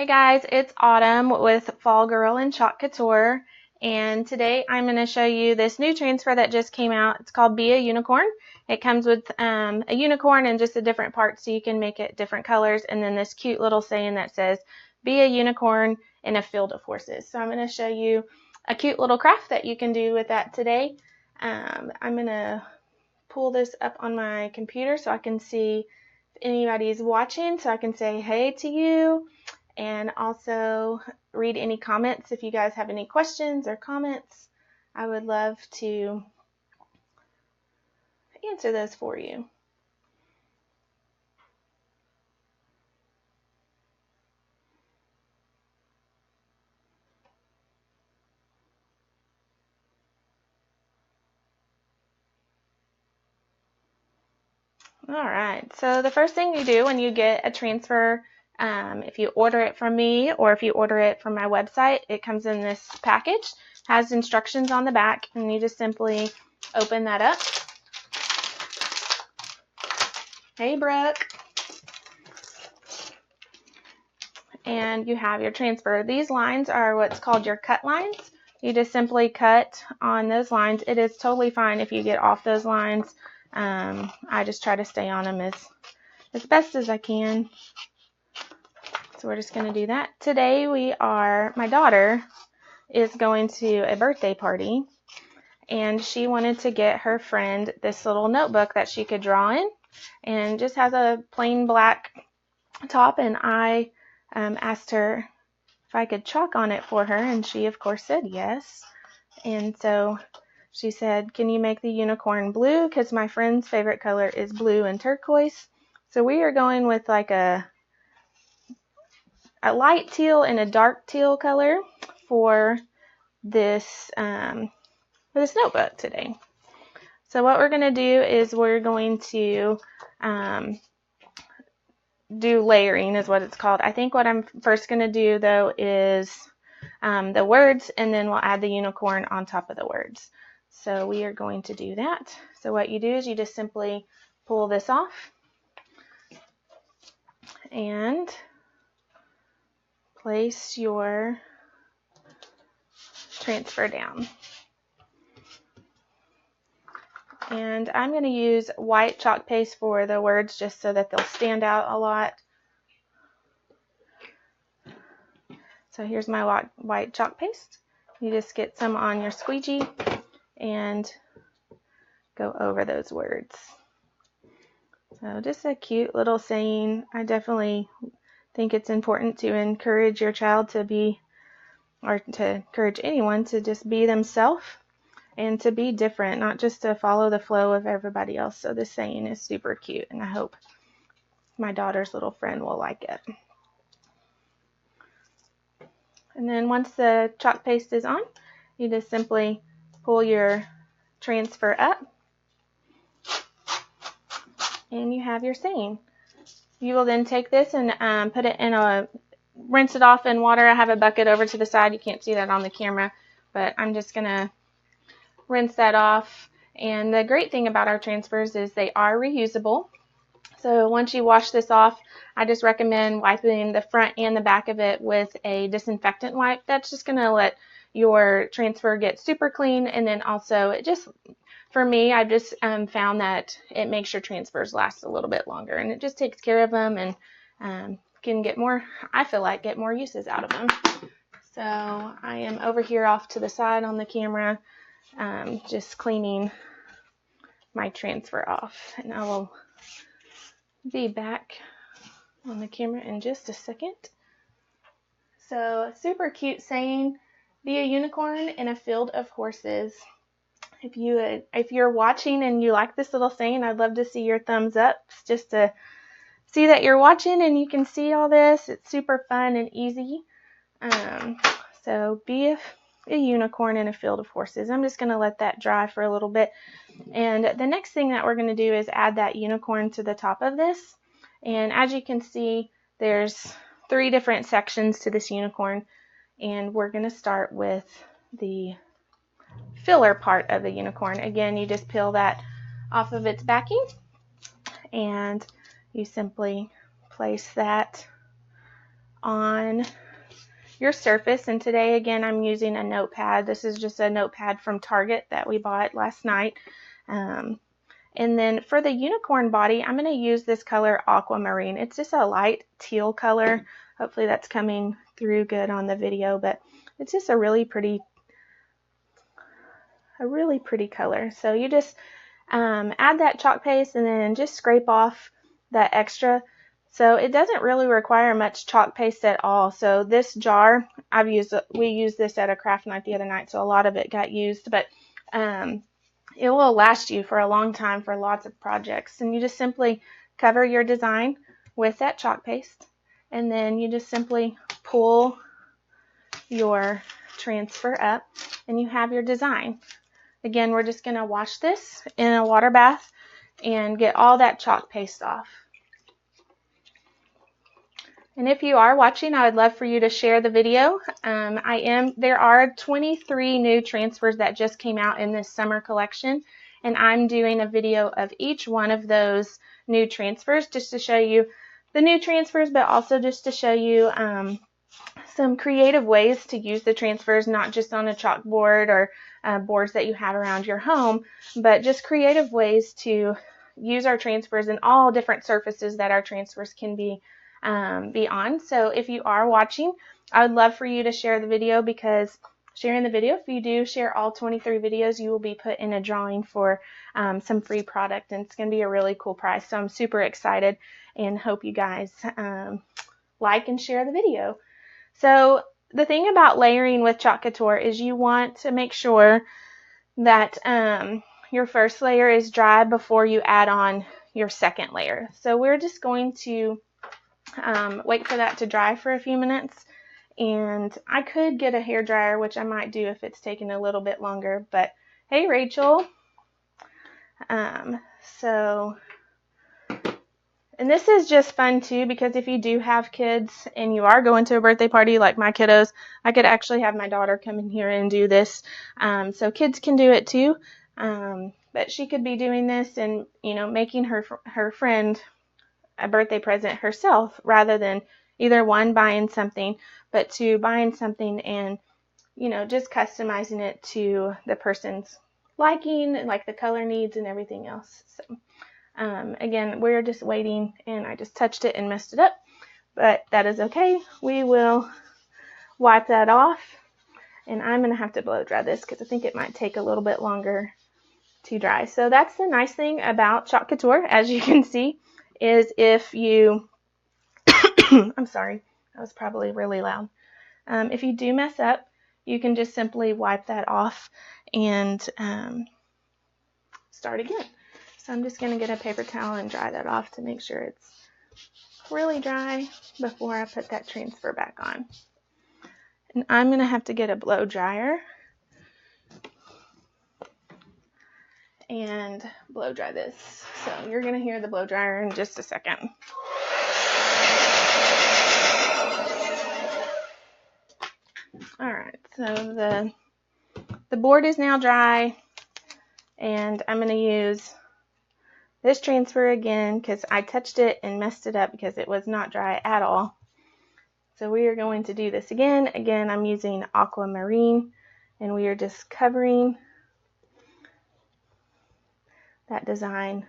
Hey guys, it's Autumn with Fall Girl and Chalk Couture, and today I'm going to show you this new transfer that just came out. It's called Be a Unicorn. It comes with a unicorn and just a different part so you can make it different colors, and then this cute little saying that says, Be a unicorn in a field of horses. So I'm going to show you a cute little craft that you can do with that today. I'm going to pull this up on my computer so I can see if anybody's watching, so I can say hey to you. And also read any comments if you guys have any questions or comments. I would love to answer those for you. Alright, so the first thing you do when you get a transfer, if you order it from me or if you order it from my website, it comes in this package, has instructions on the back, and you just simply open that up. Hey Brooke. And you have your transfer. These lines are what's called your cut lines. You just simply cut on those lines. It is totally fine if you get off those lines. I just try to stay on them as best as I can. So we're just going to do that. Today my daughter is going to a birthday party, and she wanted to get her friend this little notebook that she could draw in, and just has a plain black top, and I asked her if I could chalk on it for her, and she of course said yes. And so she said, can you make the unicorn blue, because my friend's favorite color is blue and turquoise. So we are going with like a light teal and a dark teal color for this notebook today. So what we're going to do is we're going to do layering is what it's called. I think what I'm first going to do though is the words, and then we'll add the unicorn on top of the words. So we are going to do that. So what you do is you just simply pull this off and place your transfer down. And I'm going to use white chalk paste for the words just so that they'll stand out a lot. So here's my white chalk paste. You just get some on your squeegee and go over those words. So just a cute little saying. I definitely think it's important to encourage your child to be, or to encourage anyone to just be themselves and to be different, not just to follow the flow of everybody else. So this saying is super cute, and I hope my daughter's little friend will like it. And then once the chalk paste is on, you just simply pull your transfer up, and you have your saying. You will then take this and put it in rinse it off in water. I have a bucket over to the side. You can't see that on the camera, but I'm just going to rinse that off. And the great thing about our transfers is they are reusable. So once you wash this off, I just recommend wiping the front and the back of it with a disinfectant wipe. That's just going to let your transfer get super clean, and then also it just, for me, I've just found that it makes your transfers last a little bit longer, and it just takes care of them and can get more, I feel like, get more uses out of them. So I am over here off to the side on the camera, just cleaning my transfer off, and I will be back on the camera in just a second. So super cute saying, be a unicorn in a field of horses. If you're watching and you like this little saying, I'd love to see your thumbs up just to see that you're watching and you can see all this. It's super fun and easy. So be a unicorn in a field of horses. I'm just going to let that dry for a little bit. And the next thing that we're going to do is add that unicorn to the top of this. And as you can see, there's 3 different sections to this unicorn. And we're going to start with the filler part of the unicorn. Again, you just peel that off of its backing, and you simply place that on your surface. And today, again, I'm using a notepad. This is just a notepad from Target that we bought last night. And then for the unicorn body, I'm going to use this color Aquamarine. It's just a light teal color. Hopefully that's coming through good on the video, but it's just a really pretty color. So you just add that chalk paste and then just scrape off that extra. So it doesn't really require much chalk paste at all. So this jar, we used this at a craft night the other night, so a lot of it got used, but it will last you for a long time for lots of projects. And you just simply cover your design with that chalk paste, and then you just simply pull your transfer up and you have your design. Again, we're just going to wash this in a water bath and get all that chalk paste off. And if you are watching, I would love for you to share the video. There are 23 new transfers that just came out in this summer collection, and I'm doing a video of each one of those new transfers just to show you the new transfers, but also just to show you some creative ways to use the transfers, not just on a chalkboard or boards that you have around your home, but just creative ways to use our transfers in all different surfaces that our transfers can be on. So if you are watching, I would love for you to share the video, because sharing the video, if you do share all 23 videos, you will be put in a drawing for some free product, and it's going to be a really cool prize. So I'm super excited and hope you guys like and share the video. So the thing about layering with Chalk Couture is you want to make sure that your first layer is dry before you add on your second layer. So we're just going to wait for that to dry for a few minutes, and I could get a hair dryer, which I might do if it's taking a little bit longer. But hey, Rachel. And this is just fun too, because if you do have kids and you are going to a birthday party like my kiddos, I could actually have my daughter come in here and do this. So kids can do it too. But she could be doing this and, making her friend a birthday present herself, rather than either one, buying something, but two, buying something and, just customizing it to the person's liking, and like the color needs and everything else. So again, we're just waiting, and I just touched it and messed it up, but that is okay. We will wipe that off, and I'm going to have to blow dry this because I think it might take a little bit longer to dry. So that's the nice thing about Chalk Couture, as you can see, is if you I'm sorry, that was probably really loud. If you do mess up, you can just simply wipe that off and start again. So I'm just going to get a paper towel and dry that off to make sure it's really dry before I put that transfer back on. And I'm going to have to get a blow dryer and blow dry this. So you're going to hear the blow dryer in just a second. Alright, so the board is now dry, and I'm going to use this transfer again because I touched it and messed it up because it was not dry at all. So we are going to do this again. Again, I'm using Aquamarine, and we are just covering that design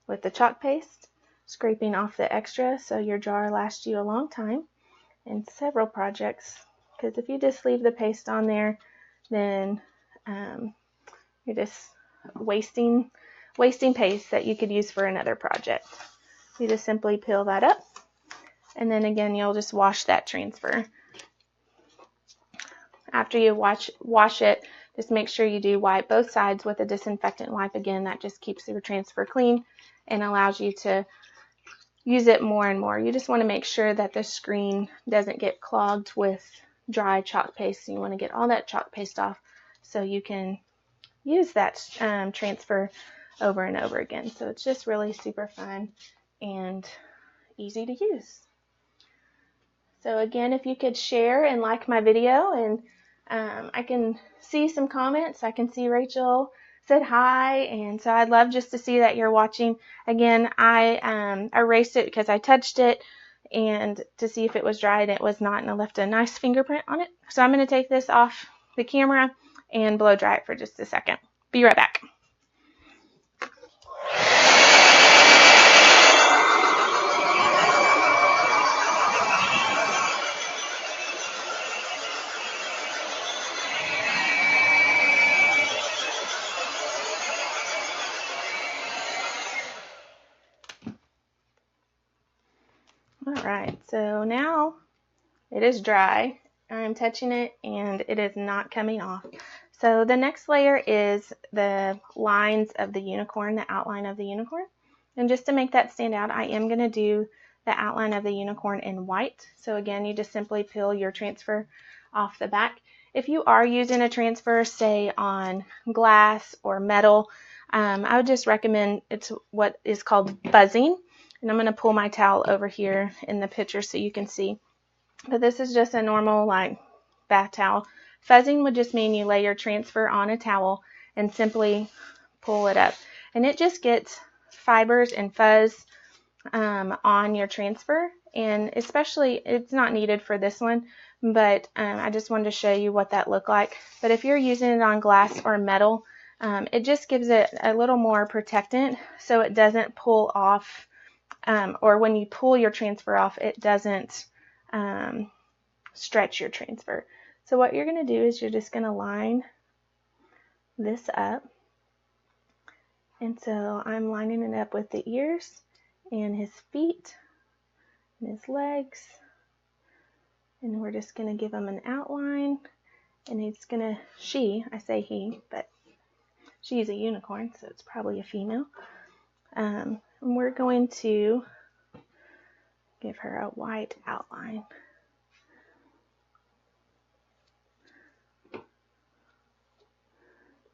with the chalk paste, scraping off the extra so your jar lasts you a long time in several projects. Because if you just leave the paste on there, then you're just wasting paste that you could use for another project. You just simply peel that up, and then again you'll just wash that transfer. After you wash it, just make sure you do wipe both sides with a disinfectant wipe. Again, that just keeps your transfer clean and allows you to use it more and more. You just want to make sure that the screen doesn't get clogged with dry chalk paste. You want to get all that chalk paste off so you can use that transfer over and over again. So it's just really super fun and easy to use. So again, if you could share and like my video, and I can see some comments. I can see Rachel said hi, and so I'd love just to see that you're watching. Again, I erased it because I touched it and to see if it was dry, and it was not, and I left a nice fingerprint on it. So I'm going to take this off the camera and blow dry it for just a second. Be right back. Alright, so now it is dry. I'm touching it and it is not coming off. So the next layer is the lines of the unicorn, the outline of the unicorn. And just to make that stand out, I am going to do the outline of the unicorn in white. So again, you just simply peel your transfer off the back. If you are using a transfer, say on glass or metal, I would just recommend it's what is called fuzzing. And I'm going to pull my towel over here in the picture so you can see. But this is just a normal like bath towel. Fuzzing would just mean you lay your transfer on a towel and simply pull it up. And it just gets fibers and fuzz on your transfer. And especially, it's not needed for this one, but I just wanted to show you what that looked like. But if you're using it on glass or metal, it just gives it a little more protectant so it doesn't pull off. Or when you pull your transfer off, it doesn't stretch your transfer. So what you're going to do is you're just going to line this up. And so I'm lining it up with the ears and his feet and his legs. And we're just going to give him an outline. And he's going to, I say he, but she's a unicorn, so it's probably a female. And we're going to give her a white outline.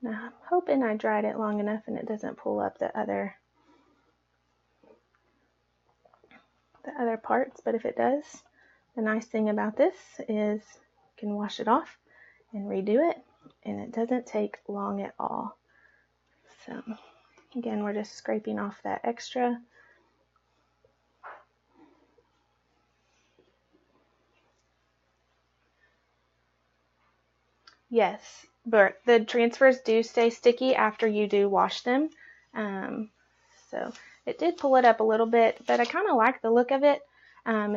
Now I'm hoping I dried it long enough and it doesn't pull up the other parts, but if it does, the nice thing about this is you can wash it off and redo it, and it doesn't take long at all. So again, we're just scraping off that extra. Yes, but the transfers do stay sticky after you do wash them. So it did pull it up a little bit, but I kind of like the look of it.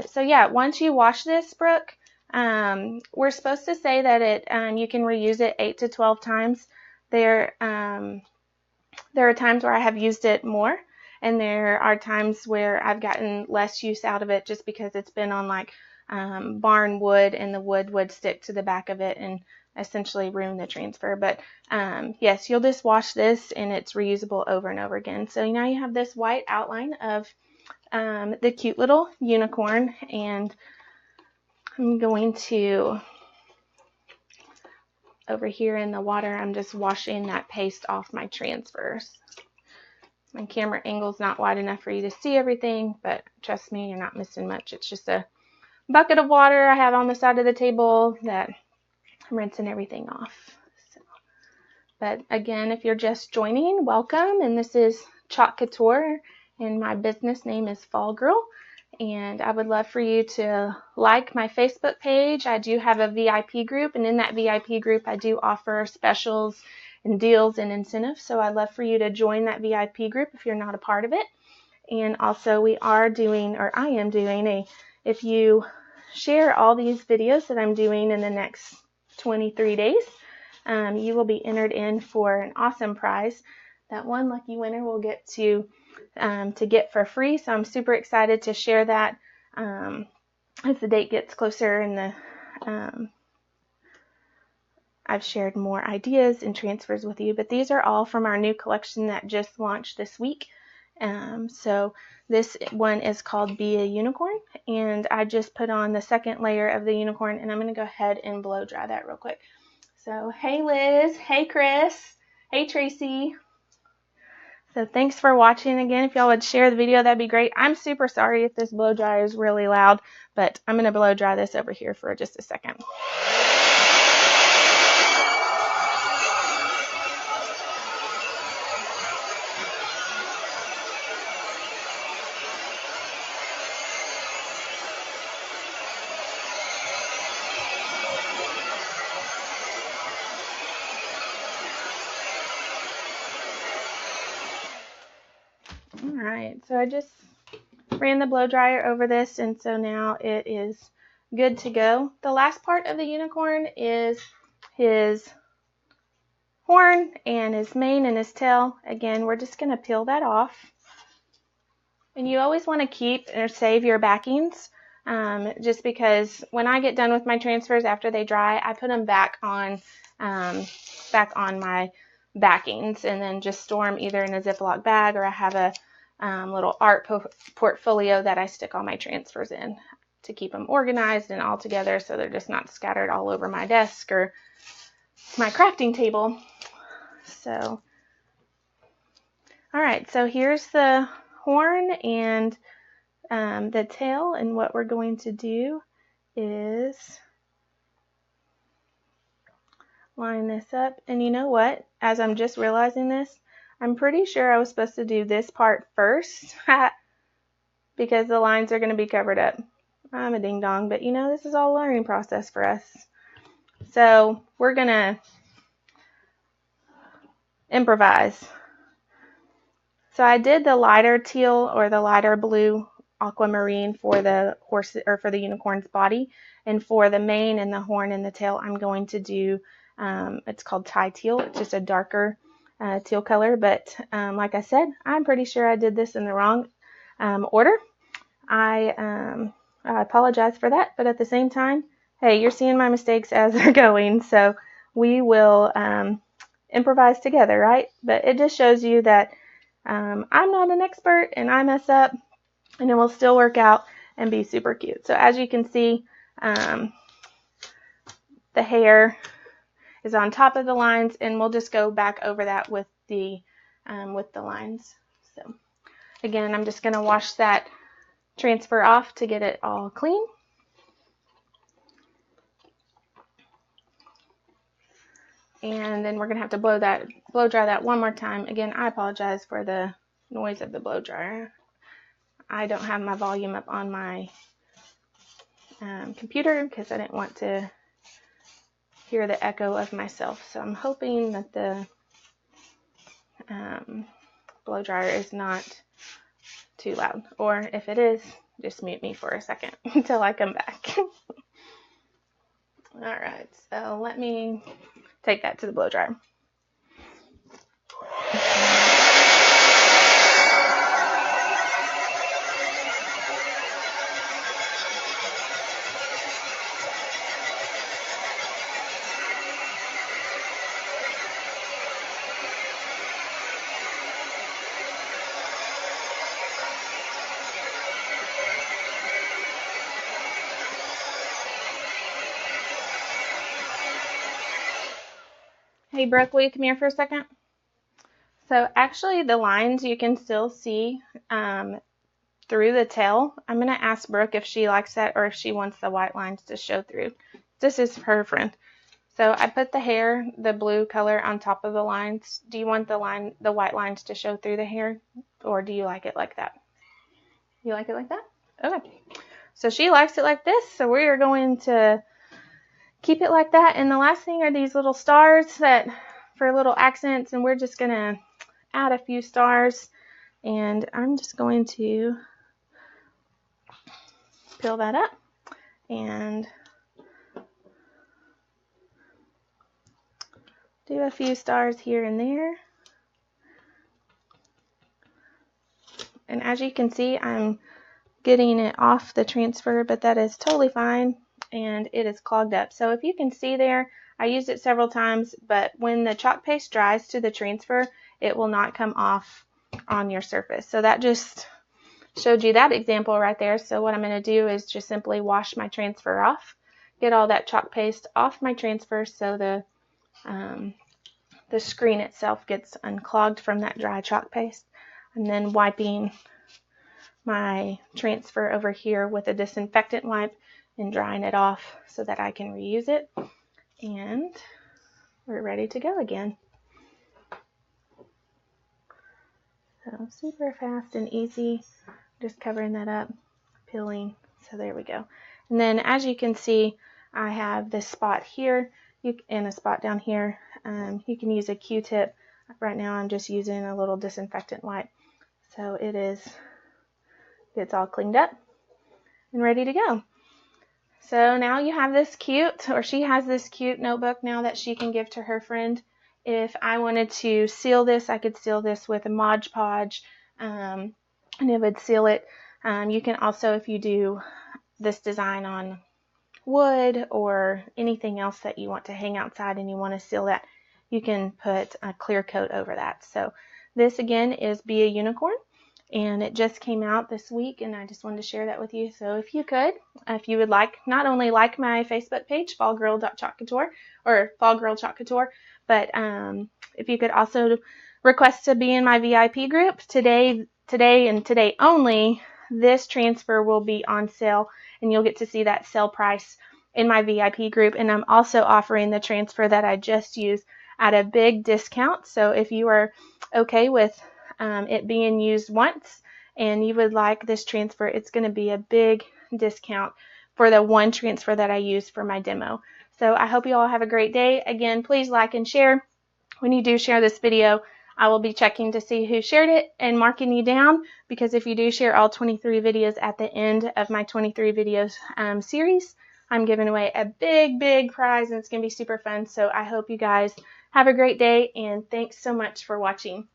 So yeah, once you wash this, Brooke, we're supposed to say that you can reuse it 8 to 12 times. There are times where I have used it more, and there are times where I've gotten less use out of it just because it's been on like barn wood, and the wood would stick to the back of it and essentially ruin the transfer. But yes, you'll just wash this and it's reusable over and over again. So now you have this white outline of the cute little unicorn, and I'm going to, over here in the water, I'm just washing that paste off my transfers. My camera angle's not wide enough for you to see everything, but trust me, you're not missing much. It's just a bucket of water I have on the side of the table that I'm rinsing everything off. So, but again, if you're just joining, welcome. And this is Chalk Couture, and my business name is Fall Girl. And I would love for you to like my Facebook page. I do have a VIP group, and in that VIP group, I do offer specials and deals and incentives. So I'd love for you to join that VIP group if you're not a part of it. And also, I am doing if you share all these videos that I'm doing in the next 23 days, you will be entered in for an awesome prize that one lucky winner will get to get for free. So I'm super excited to share that as the date gets closer, and I've shared more ideas and transfers with you. But these are all from our new collection that just launched this week. So this one is called Be a Unicorn, and I just put on the second layer of the unicorn, and I'm going to go ahead and blow dry that real quick. So hey Liz, hey Chris, hey Tracy. So thanks for watching. Again, if y'all would share the video, that'd be great. I'm super sorry if this blow dryer is really loud, but I'm going to blow dry this over here for just a second. Alright, so I just ran the blow dryer over this, and so now it is good to go. The last part of the unicorn is his horn and his mane and his tail. Again, we're just going to peel that off. And you always want to keep or save your backings, just because when I get done with my transfers after they dry, I put them back on my backings and then just store them either in a Ziploc bag, or I have a little art portfolio that I stick all my transfers in to keep them organized and all together so they're just not scattered all over my desk or my crafting table. So, alright, so here's the horn and the tail, and what we're going to do is line this up. And you know what? As I'm just realizing this, I'm pretty sure I was supposed to do this part first because the lines are going to be covered up. I'm a ding dong, but you know, this is all a learning process for us. So we're going to improvise. So I did the lighter teal or the lighter blue aquamarine for the horse or for the unicorn's body, and for the mane and the horn and the tail I'm going to do it's called Thia Teal. It's just a darker teal color, but like I said, I'm pretty sure I did this in the wrong order. I apologize for that, but at the same time, hey, you're seeing my mistakes as they're going, so we will improvise together, right? But it just shows you that I'm not an expert and I mess up, and it will still work out and be super cute. So as you can see, the hair is on top of the lines, and we'll just go back over that with the lines. So again, I'm just going to wash that transfer off to get it all clean. And then we're going to have to blow dry that one more time. Again, I apologize for the noise of the blow dryer. I don't have my volume up on my computer because I didn't want to hear the echo of myself. So I'm hoping that the blow dryer is not too loud. Or if it is, just mute me for a second until I come back. Alright, so let me take that to the blow dryer. Hey Brooke, will you come here for a second? So actually the lines you can still see through the tail. I'm going to ask Brooke if she likes that or if she wants the white lines to show through. This is her friend. So I put the hair, the blue color, on top of the lines. Do you want the white lines to show through the hair, or do you like it like that? You like it like that? Okay. So she likes it like this, so we are going to keep it like that. And the last thing are these little stars that for little accents, and we're just going to add a few stars, and I'm just going to peel that up and do a few stars here and there. And as you can see, I'm getting it off the transfer, but that is totally fine, and it is clogged up. So if you can see there, I used it several times, but when the chalk paste dries to the transfer, it will not come off on your surface. So that just showed you that example right there. So what I'm going to do is just simply wash my transfer off, get all that chalk paste off my transfer so the screen itself gets unclogged from that dry chalk paste, and then wiping my transfer over here with a disinfectant wipe and drying it off so that I can reuse it, and we're ready to go again. So super fast and easy, just covering that up, peeling. So there we go. And then as you can see, I have this spot here and a spot down here. You can use a Q-tip. Right now I'm just using a little disinfectant wipe. So it's all cleaned up and ready to go. So now you have this cute, or she has this cute notebook now that she can give to her friend. If I wanted to seal this, I could seal this with a Mod Podge, and it would seal it. You can also, if you do this design on wood or anything else that you want to hang outside and you want to seal that, you can put a clear coat over that. So this again is Be a Unicorn, and it just came out this week, and I just wanted to share that with you. So if you would like, not only like my Facebook page, Chalk Couture, or Fall Girl Chalk Couture, but if you could also request to be in my VIP group, today and today only, this transfer will be on sale, and you'll get to see that sale price in my VIP group. And I'm also offering the transfer that I just used at a big discount. So if you are okay with it being used once and you would like this transfer, it's going to be a big discount for the one transfer that I used for my demo. So I hope you all have a great day. Again, please like and share. When you do share this video, I will be checking to see who shared it and marking you down, because if you do share all 23 videos at the end of my 23 videos series, I'm giving away a big prize, and it's going to be super fun. So I hope you guys have a great day, and thanks so much for watching.